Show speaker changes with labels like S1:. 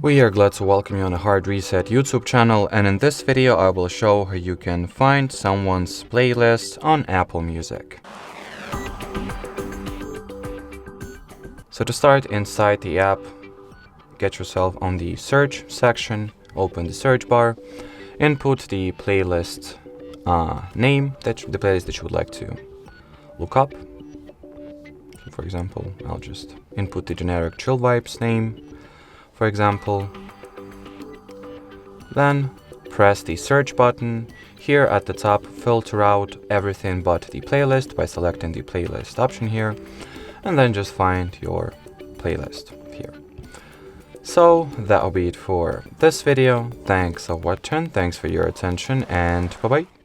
S1: We are glad to welcome you on the Hard Reset YouTube channel, and in this video I will show how you can find someone's playlist on Apple Music. So to start, inside the app, get yourself on the search section, open the search bar, input the playlist name, the playlist that you would like to look up. So for example, I'll just input the generic Chill Vibes name, for example. Then press the search button. Here at the top, filter out everything but the playlist by selecting the playlist option here, and then just find your playlist here. So that'll be it for this video. Thanks for watching, thanks for your attention, and bye bye.